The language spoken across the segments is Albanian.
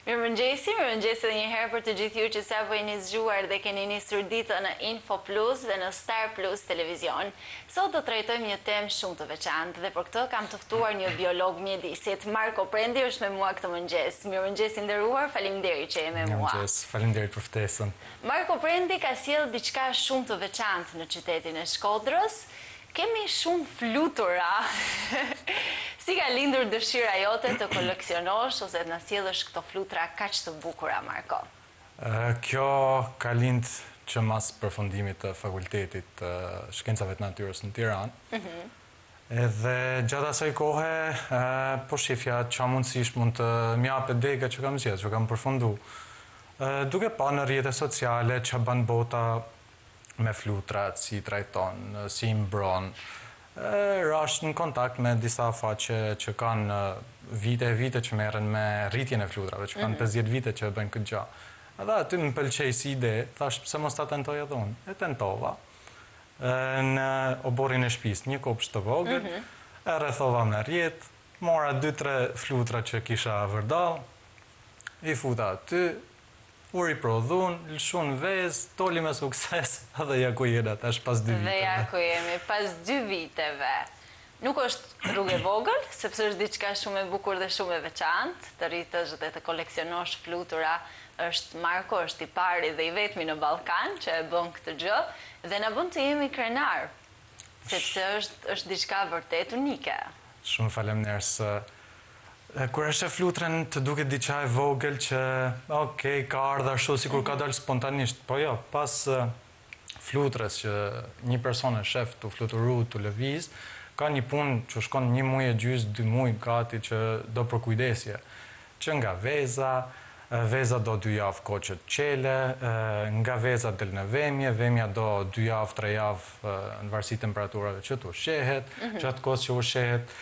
Mirëmëngjesi edhe një herë për të gjithë ju që sapo jeni zgjuar dhe keni nisur ditën në Info Plus dhe në Star Plus Televizion. Sot do trajtojmë një temë shumë të veçantë dhe për këtë kam të ftuar një biolog mjedisit. Marko Prendi është me mua këtë mëngjes. Mirëmëngjes i nderuar, faleminderit që je me mua. Mirëmëngjes, faleminderit për ftesën. Marko Prendi ka sjellë diçka shumë të veçantë në qytetin e Shkodrës. Kemi shumë flutura. Si ka lindur dëshira jote të koleksionosh ose të na sjellësh këto flutura kaq të bukura, Marko? Kjo ka lind që mas përfundimit të fakultetit të shkencave të natyrës në Tiranë. Edhe gjatë asaj kohe, po shifja që mundësisht mund të mjape dega që kam zgjedhur, që kam përfundu. Duke pa në rrjetet sociale që ban bota me flutrat, si trajton, si mbron, rash në kontakt me disa faqe që kanë vite që merren me rritjen e flutrave, që kanë 50 vite që bëjnë këtë gjë. Edhe aty më pëlqej si ide, thash pse mos ta tentoj edhe unë. E tentova. Në oborrin e shtëpisë, një kopsht të vogël, e rrethova me rrjet, mora 2-3 flutra që kisha vërdall, i futa aty, u riprodhun, lëshun vez, toli me sukses, edhe ja ku jena tash pas 2 viteve. Dhe ja ku jemi pas 2 viteve. Nuk është rrugë e vogël, sepse është diçka shumë e bukur dhe shumë e veçantë, të rritësh dhe të koleksionosh flutura, është Marko, është i pari dhe i vetmi në Ballkan që e bën këtë gjë, dhe na bën të jemi krenar, sepse është diçka vërtet unike. Shumë faleminderit. Kur është e flutrën të duket diçka e vogël që, okej, ka ardhur ashtu sikur ka dalë spontanisht, po jo, pas flutrës që një person e shef të fluturu, të lëviz, ka një punë që shkon 1 muaj e gjysmë, 2 muaj gati që do për kujdesje. Që nga veza do 2 javë kohë që të qele, nga veza del në vemje, vemja do 2 javë, 3 javë në varësi temperaturave që të ushqehet, që atë kohë që ushqehet,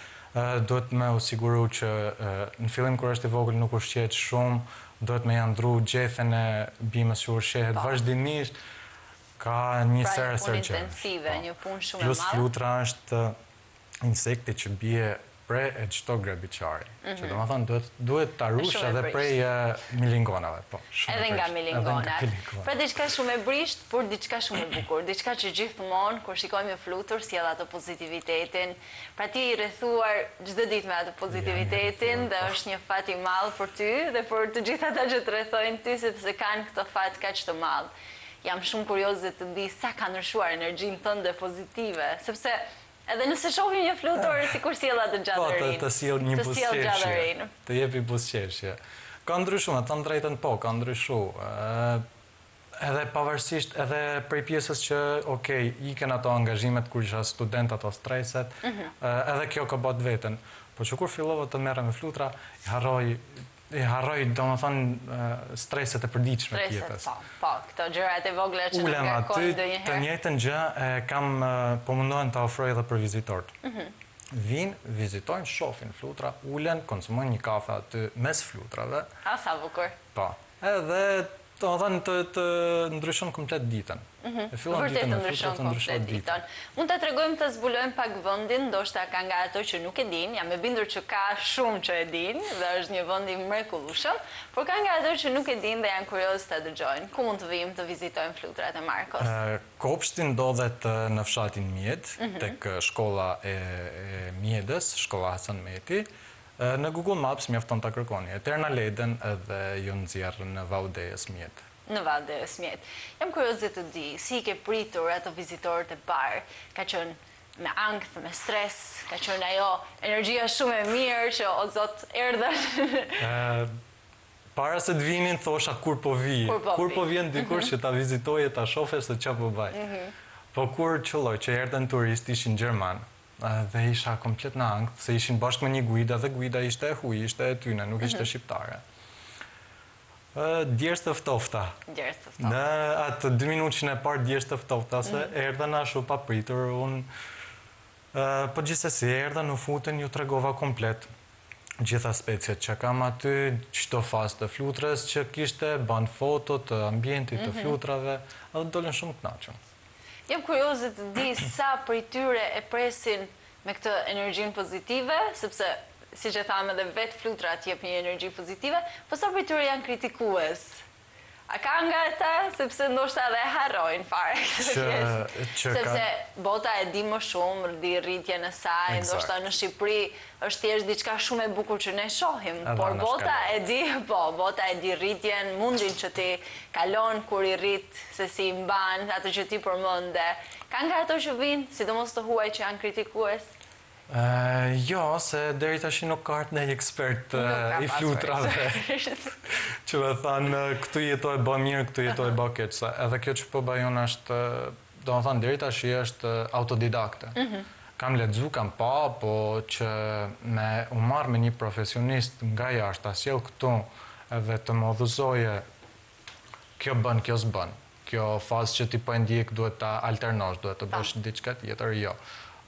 duhet me u siguru që në fillim kur është i vogël nuk ushqehet shumë, duhet me janë ndru gjethen e bimës që ushqehet vazhdimisht, ka një serë Pra një punë intensive, një punë shumë e plus madhe. flutra është insekti që bie prej e çdo grebiçari. Që do më thonë duhet ta rush edhe prej milingonave. Edhe nga milingonat. Pra diçka shumë e brisht, por diçka shumë e bukur. Diçka që gjithmonë, kur shikojmë një flutur, sjell atë pozitivitetin. Pra ti i rrethuar çdo ditë me atë pozitivitetin dhe është një fat i madh për ty dhe për të gjithë ata që të rrethojnë ty, sepse kanë këtë fat kaq të madh. Jam shumë kurioze të di sa ka ndryshuar energjinë tënde pozitive, sepse edhe nëse shohim një flutur, sikur sjell atë gjallërinë. Po, të sjell një buzëqeshje. Të jepi buzëqeshje. Ka ndryshuar, të drejtën po, ka ndryshuar. Edhe pavarësisht, edhe prej pjesës që, okej, iken ato angazhimet kur isha student, ato streset, edhe kjo ka bët veten. Po që kur fillova të merrem me flutra, i harroj, do më thonë, streset e përditshme të jetës. Po, këto gjërat e vogla që në ngarkojnë ndonjëherë. Të njëjtën gjë kam po mundohen të ofroj edhe për vizitorët. Vinë, vizitojnë, shohin flutra, ulen, konsumojnë një kafe aty mes flutrave. A, sa bukur. Po, edhe do më thonë të ndryshon komplet ditën. Vërtet të ndryshon komplet ditën. Mund të tregojmë të zbulojmë pak vendin, ndoshta ka nga ato që nuk e din, jam e bindur që ka shumë që e din, dhe është një vend i mrekullueshëm, por ka nga ato që nuk e din dhe janë kurioz të dëgjojnë. Ku mund të vijmë të vizitojmë flutrat e Markos? Kopshti ndodhet në fshatin Mjed, tek shkolla e Mjedës, shkolla Hasan Meti. Në Google Maps mjafton ta kërkoni Eterna Leden edhe ju nxjerr në Vaudeës Mjet. Në Vaudeës Mjet. Jam kurioze të di, si i ke pritur ato vizitorët e parë? Ka qenë me ankth, me stres, ka qenë ajo energjia shumë e mirë që o zot erdhën? Para se të vinin thosha kur po vi. Kur po vjen dikur që ta vizitoje, ta shohë se çfarë po baj. Po kur qëlloj që erdhën turistë ishin gjerman, dhe isha komplet në ankth, se ishin bashkë me një guida, dhe guida ishte e huj, ishte e tyne, nuk ishte shqiptare. Djerës të ftofta. Në atë 2 minutë e parë djerës të ftofta, se erdhën ashtu pa pritur, po gjithsesi erdhën, u futën, ju tregova komplet gjitha speciet që kam aty, çdo fazë të flutrës që kishte, ban foto të ambientit të flutrave, edhe dolën shumë të kënaqur. Jam kurioze të di sa prej tyre e presin me këtë energjinë pozitive, sepse si që thamë edhe vetë flutrat jep një energji pozitive, po sa për tyre janë kritikues. A ka nga ata, sepse ndoshta edhe harrojnë fare sepse bota e di më shumë, di rritjen e saj, ndoshta në Shqipëri është thjesht diçka shumë e bukur që ne shohim, por bota e di rritjen, mundin që ti kalon kur i rrit, se si i mban, atë që ti përmende. Ka nga ato që vinë, sidomos të huaj që janë kritikues? Jo, se deri tash nuk ka ardhur ndonjë ekspert i flutrave që më thanë këtu jetoj bë mirë, këtu jetoj bë keq. Edhe kjo që po bëjon është, domethënë deri tash është autodidakte. Kam lexu, kam pa, po që u marr me një profesionist nga jashtë, ta sjell këtu edhe të më udhëzoje kjo bën, kjo s'bën. Kjo fazë që ti po e ndjek duhet ta alternosh, duhet të bësh diçka tjetër, jo.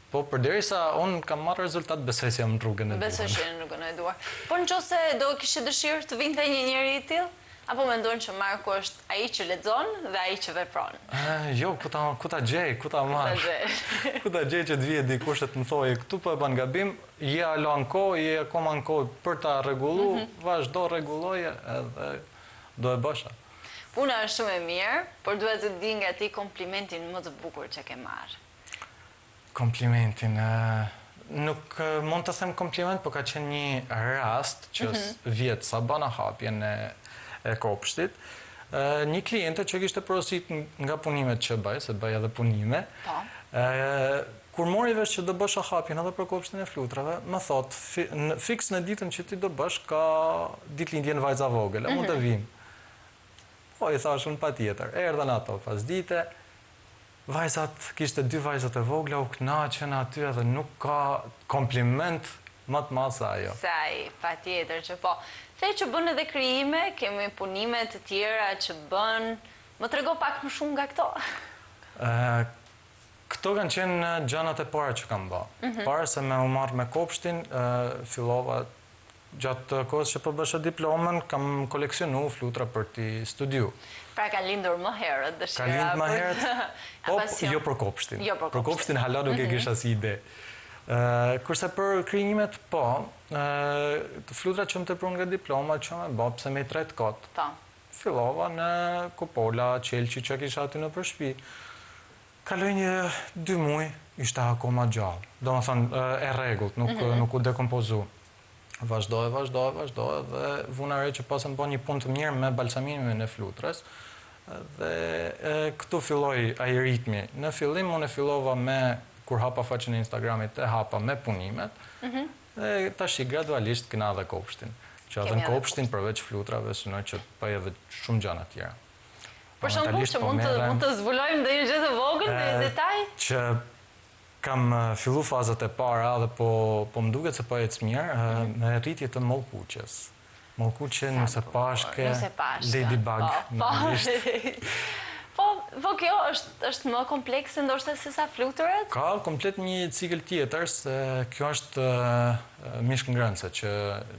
Po përderisa unë kam marrë rezultat, besoj se jam në rrugën e duar. Besoj se jam në rrugën e duar. Po nëse do kishe dëshirë të vinte një njeri i tillë, apo mendon që Marku është ai që lexon dhe ai që vepron? Jo, ku ta gjej, ku ta marr. Ku ta gjej që të vijë dikush të më thojë, këtu po e bën gabim, je alo në kohë, je akoma në kohë për ta rregulluar, vazhdo rregulloje edhe do e bësh. Puna është shumë e mirë, por duhet të di nga ti komplimentin më të bukur që ke marrë. Komplimentin, nuk mund të them kompliment, po ka qenë një rast që vjetë sa bana hapjen e kopshtit, një kliente që kishte porosit nga punimet që bëj, se bëj edhe punime, kur mori vesh që do bësh hapjen edhe për kopshtin e flutrave, më thot, fiks në ditën që ti do bësh, ka ditëlindjen vajza vogël, e mund të vim. Po, i thashun pa tjetër, erdhen ato pas dite, vajzat, kishte 2 vajzat e vogla, u kënaqen aty edhe nuk ka kompliment më të madh se ajo. Saj, pa tjetër që po. Thej që bën edhe krijime, kemi punime të tjera që bën, më trego pak më shumë nga këto. Këto kanë qenë gjanat e para që kam bë. Para se me u marrë me kopshtin, fillova gjatë kohës që po bëshë diplomën, kam koleksionu flutra për t'i studiu. Pra ka lindur më herët dëshira? Ka lindur më herët, po jo për kopshtin. Për kopshtin hala nuk e kisha si ide. Kurse për krijimet, po, flutra që më të prun nga diploma, që me bë, pse me i 3 kot. Fillova në kupola, qelqi që kisha aty në përshpi. Kaloj një 2 muaj, ishte akoma gjallë. Do më thënë, e rregullt, nuk u dekompozu. Vazhdoj dhe vuna re që pasën po një punë të mirë me balsamimin e flutrës dhe këtu filloi ai ritmi. Në fillim unë fillova me, kur hapa faqen e Instagramit, e hapa me punimet dhe tash gradualisht kena dhe kopshtin. Që edhe në kopshtin përveç flutrave synoj që bëj edhe shumë gjëra të tjera. Për shembull, që mund të zbulojmë ndonjë gjë të vogël, ndonjë detaj? Që kam fillu fazat e para dhe po më duket se po ecë mirë me rritje të mollkuqes. Mollkuqe, nuse pashke, ladybug. Po kjo është më komplekse ndoshta se sa fluturat? Ka komplet një cikël tjetër, se kjo është mishkëngrënëse që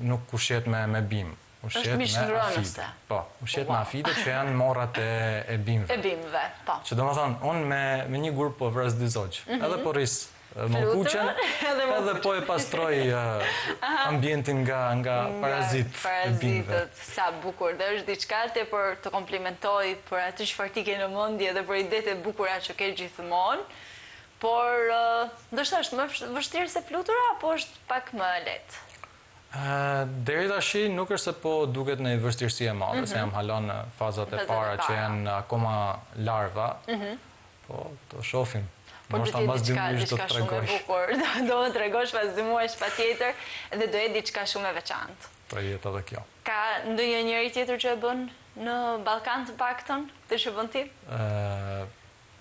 nuk ushqet me bim. Është mishkëngrënëse? Po, ushqet me afide që janë morrat e bimëve. E bimëve, po. Që do më thonë, unë me një grup po vrës dizogj, edhe po rrisë mollkuqen, edhe po e pastroj ambientin nga parazit e bimëve. Sa bukur, dhe është diçka për të komplimentoj për atë çfarë ti ke në mendje dhe për idetë e bukura që ke gjithmonë, por ndoshta është më vështirë se flutura apo është pak më lehtë? Deri tash nuk është se po duket në vështirësi e madhe, se jam hala në fazat e para që janë akoma larva, po të shohim. Por do të jetë diçka shumë e bukur, do të tregosh pas 2 muajsh patjetër dhe do jetë diçka shumë e veçantë. Po jetë edhe kjo. Ka ndonjë njeri tjetër që e bën në Ballkan të paktën, të që bën ti?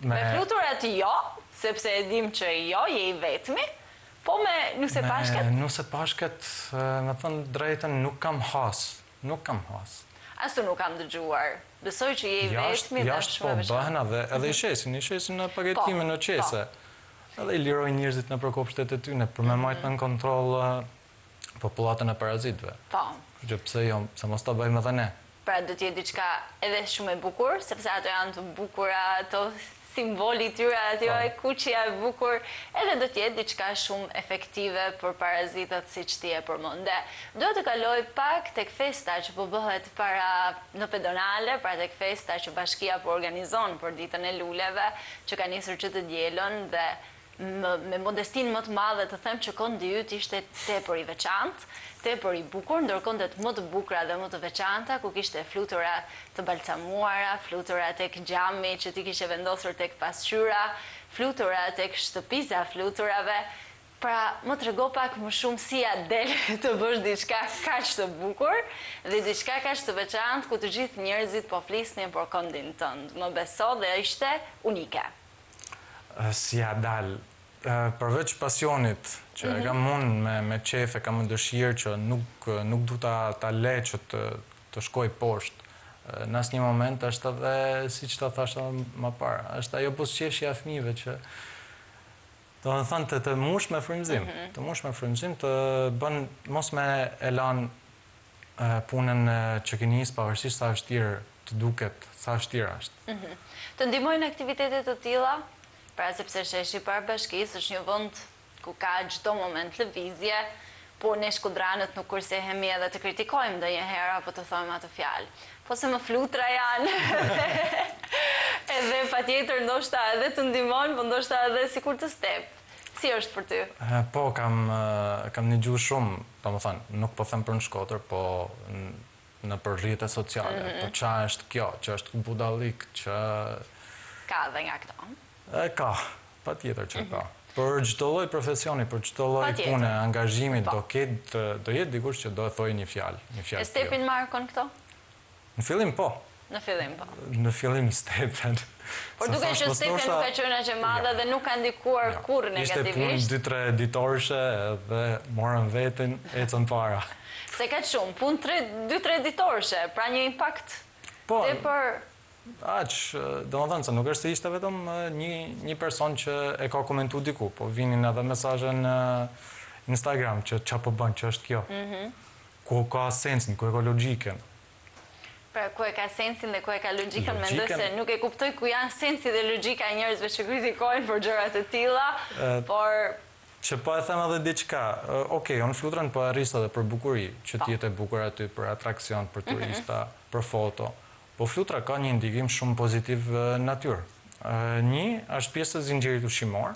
Me fluturat jo, sepse e dim që jo, je i vetmi. Po me nuse pashket? Me nuse pashket, me thënë drejten, nuk kam has. Asu nuk kam dëgjuar. Besoj që je i vetmi dhe është shumë e veçantë. Po bëhen edhe i shesin në pagetime në qese. Edhe i liroj njerëzit në përkopshtet e tyne, për me majtë në kontrol popullatën e parazitve. Po. Që pse jo, se mos ta bëjmë edhe ne. Pra do t'jetë diçka edhe shumë e bukur, sepse ato janë të bukura, ato simboli i tyre, aty kuqja e bukur, edhe do t'jetë diçka shumë efektive për parazitët siç ti e përmende. Do të kaloj pak tek festa që po bëhet në pedonale, tek festa që bashkia po organizon për ditën e luleve, që ka nisur që të dielën dhe me modestinë më të madhe të them që kondi yt ishte tepër i veçantë, tepër i bukur, ndërkohë më të bukura dhe më të veçanta, ku kishte flutura të balsamuara, flutura tek xhami që ti kishe vendosur tek pasqyra, flutura tek shtëpisa fluturave. Pra, më trego pak më shumë si a del të bësh diçka kaq të bukur dhe diçka kaq të veçantë ku të gjithë njerëzit po flisnin për kondin tënd. Më beso dhe ishte unike. Si a dal, përveç pasionit që e kam unë me qef, e kam dëshirë që nuk du ta le që të shkoj poshtë. Në asnjë moment është edhe, si që ta thashtë më parë, është ajo pusqeshja e fëmijëve që do të thënë të mush me frymëzim, të bën mos me elan punën që keni nisë pavarësisht sa vështirë të duket, sa vështirë është. Të ndihmojnë aktivitetet të tilla? Pra sepse sheshi parë bashkisë është një vend ku ka çdo moment lëvizje, po ne shkudranët nuk kursehemi edhe të kritikojmë ndonjëherë apo të thojmë atë fjalë. Po se më flutra janë, edhe patjetër ndoshta edhe të ndihmojnë, po ndoshta edhe sikur të step. Si është për ty? Po, kam dëgjuar shumë, domethënë, nuk po them për në Shkodër, po në për rrjetet sociale. Po ç'a është kjo, që është budallik, që ka edhe nga këto. Ka, patjetër që ka. Për çdo lloj profesioni, për çdo lloj pune, angazhimi do jetë dikush që do e thojë një fjalë. E stepin markon këto? Në fillim po. Në fillim po. Në fillim stepen. Por duke që stepin nuk ka qenë aq e madhe dhe nuk ka ndikuar kurrë negativisht. Ishte punë 2-3 editorëshe dhe morën veten, ecën para. Se ka shumë, punë 2-3 editorëshe, pra një impakt tepër. Aq, do më thënë, se nuk është se ishte vetëm një person që e ka komentu diku, po vinin edhe mesazhe në Instagram që qa po bën, që është kjo. Ku ka sensin, ku e ka logjikën. Pra, ku e ka sensin dhe ku e ka logjikën, mendoj se nuk e kuptoj ku janë sensi dhe logjika e njerëzve që kritikojnë për gjëra të tilla, por që po e them edhe diçka, okej, unë fluturën po e rris edhe për bukuri, që t'jetë e bukur aty për atraksion, për turista, për foto. Po flutura ka një ndikim shumë pozitiv në natyrë. Një, është pjesë e zinxhirit ushqimor,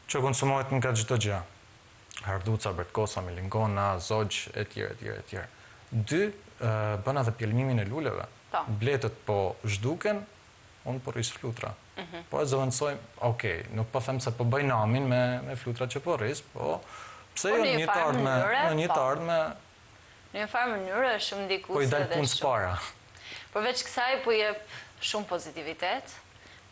që konsumohet nga çdo gjë. Harduca, bertkosa, milingona, zogj, etj. 2, bën edhe pjelmimin e luleve. Bletët po zhduken, unë po rris flutura. Po e zëvendësojmë, okej, nuk po them se po bëj namin me flutura që po rris, po pse jo në një të ardhme... Në një farë mënyrë është shumë ndikuese. Po i dalë punë s'para. Përveç kësaj, po jep shumë pozitivitet,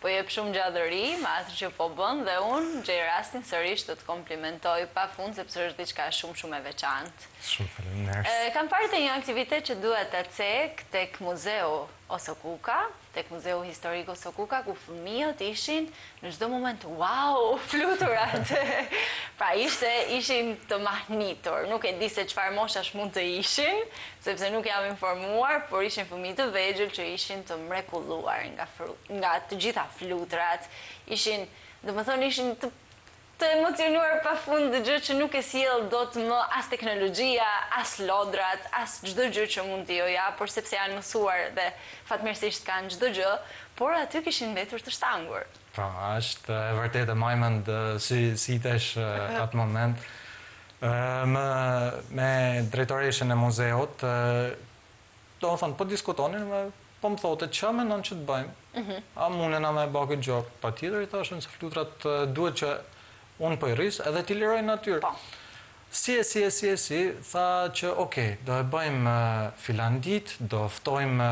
po jep shumë gjallëri me atë që po bën dhe unë gjej rastin sërish të komplimentoj pafund sepse është diçka shumë e veçantë. Shumë faleminderit. Kam parë një aktivitet që duhet ta cek tek Muzeu Osokuka, tek Muzeu Historik Osokuka, ku fëmijët ishin në çdo moment, wow, fluturat. Pra ishin të mahnitur. Nuk e di se çfarë moshash mund të ishin, sepse nuk jam informuar, por ishin fëmijë të vegjël që ishin të mrekulluar nga të gjitha flutrat. Ishin, domethënë ishin të emocionuar pafund gjë që nuk e sjell dot më as teknologjia, as lodrat, as çdo gjë që mund t'i jap, por sepse janë mësuar dhe fatmirësisht kanë çdo gjë, por aty kishin mbetur të shtangur. Po, është e vërtetë majmend si tesh atë moment. Me drejtoreshën e muzeut, do të thonë, po diskutonin, po më thote, që mendon që të bëjmë? A mundena me bë këtë gjë? Patjetër i thashën se flutrat duhet që unë po i rris edhe t'i liroj natyrë. Si, tha që okej, do e bëjmë filan dit, do ftojmë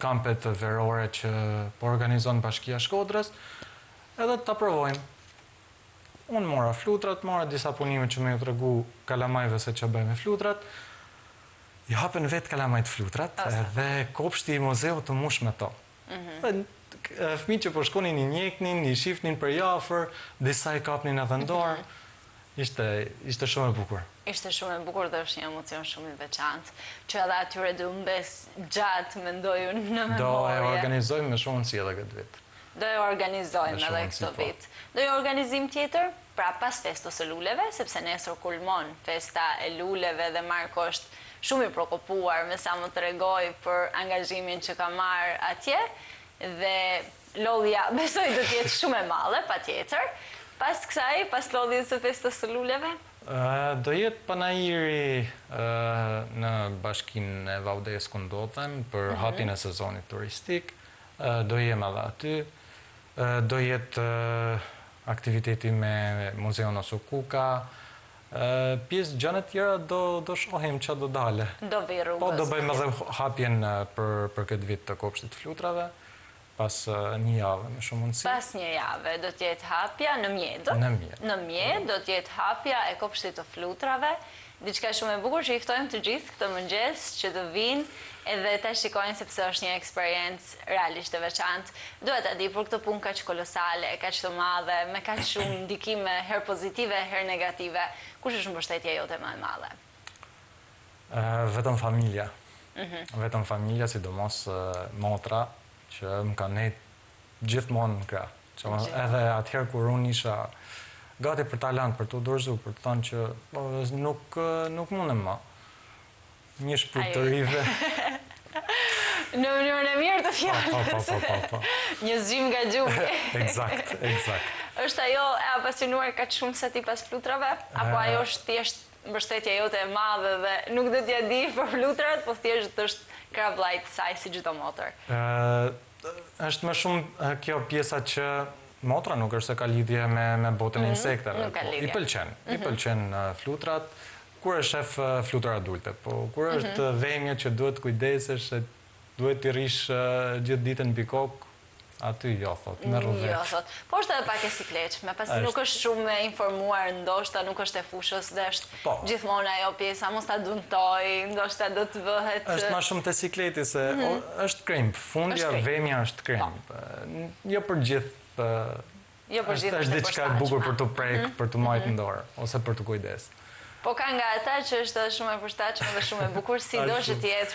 kampet verore që po organizon Bashkia Shkodrës, edhe t'a provojmë. Unë mora flutrat, mora disa punime që me ju tregu kalamajve se që bëjmë flutrat, i hapen vetë kalamajt flutrat, edhe kopshti i muzeu të mush me to. Fëmijë që po shkonin i njeknin, i shifnin për jafër, disa i kapnin edhe në dorë. Ishte shumë e bukur. Ishte shumë e bukur dhe është një emocion shumë i veçantë, që edhe atyre dë mbes gjatë mendoj unë në memorje. Do e organizojmë me shumë si edhe këtë vit. Do e organizojmë edhe këtë vit. Do e organizim tjetër, pra pas festos së luleve, sepse nesër kulmon festa e luleve dhe Marko është shumë i preokupuar me sa më tregoi për angazhimin që ka marrë atje dhe lodhja besoj do të jetë shumë e madhe, patjetër. Pas kësaj, pas lodhjes së festës së luleve, do jetë panajiri në bashkinë e Vaudes ku ndodhem për hapjen e sezonit turistik. Do jem edhe aty. Do jetë aktiviteti me Muzeon Osukuka. Pjesë gjënë tjera do shohim që do dale. Do vi rrugës. Po, do bëjmë edhe hapjen për këtë vit të kopshtit flutrave, pas një jave me shumë mundësi. Pas një jave do t'jetë hapja në Mjedë. Në Mjedë do t'jetë hapja e kopshtit të flutrave. Diçka shumë e bukur që i ftojmë të gjithë këtë mëngjes që të vinë edhe ta shikojnë sepse është një eksperiencë realisht e veçantë. Duhet ta di për këtë punë kaq kolosale, kaq të madhe, me kaq shumë ndikime her pozitive, her negative. Kush është mbështetja jote më e madhe? Vetëm familja. Vetëm familja, sidomos motra, që më ka nejtë gjithmonë në krah. Edhe atëherë kur unë isha gati për talent, për të dorëzu, për të thënë që nuk mundem ma. Një shpurt të rive. Në mënyrën e mirë të fjalës. Po. Një zgjim nga gjumë. Eksakt. Është ajo e apasionuar kaq shumë sa ti pas flutrave? Apo ajo është thjesht mbështetja jote e madhe dhe nuk do t'ja di për flutrat, po thjesht është krah vllajt saj si çdo motër? Është më shumë kjo pjesa që motra nuk është se ka lidhje me botën e insekteve. I pëlqen flutrat, kur është shef flutrat adulte, po kur është dhemja që duhet kujdesesh, duhet t'i rish gjithë ditën mbi kokë, aty jo, thot, me rrëvet. Po është edhe pak e sikletshme, pasi nuk është shumë e informuar, ndoshta nuk është e fushës, dhe është gjithmonë ajo pjesa, mos ta dëmtoj, ndoshta do të vëhet... Është ma shumë të sikleti, se është krimp, fundja vemja është krimp. Jo për gjithë, është diçka e bukur për të prek, për të majtë në dorë, ose për të kujdes. Po ka nga ata që është edhe shumë e përshtatshme dhe shumë e bukur, sido që t'jetë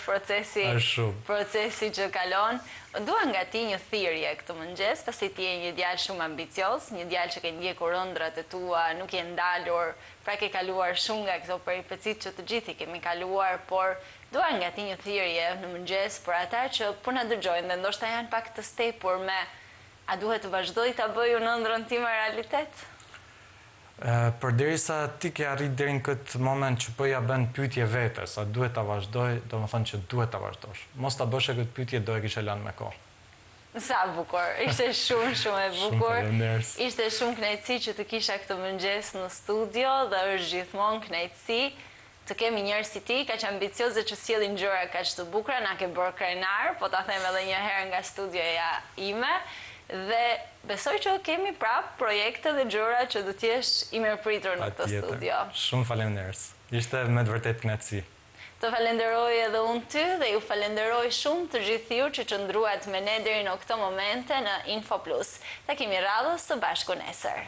procesi që kalon. Dua nga ti një thirrje këtë mëngjes, pasi ti je një djalë shumë ambicioz, një djalë që ke ndjekur ëndrat e tua, nuk je ndalur, pra ke kaluar shumë nga këto peripecit që të gjithi kemi kaluar, por dua nga ti një thirrje në mëngjes për ata që po na dëgjojnë dhe ndoshta janë pak të stepur me a duhet të vazhdoj ta bëj unë ëndrrën time realitet? Përderisa ti ke arrit deri në këtë moment që po ja bën pyetje vetes, a duhet ta vazhdoj, domethënë që duhet ta vazhdosh. Mos ta bësh këtë pyetje, do e kishe lënë me kohë. Sa bukur, ishte shumë e bukur. Ishte shumë kënaqësi që të kisha këtë mëngjes në studio dhe është gjithmonë kënaqësi të kemi njerëz si ti, kaq ambicioze që sjellin gjëra kaq të bukura, na ke bërë krenar, po ta them edhe një herë nga studioja ime. Dhe besoj që kemi prap projekte dhe gjëra që do t'jesh i mirëpritur në këtë studio. Shumë faleminderit. Ishte me të vërtetë kënaqësi. Të falenderoj edhe unë ty dhe ju falenderoj shumë të gjithë ju që qëndruat me ne deri në këto momente në Info Plus. Takimi radhës së bashku nesër.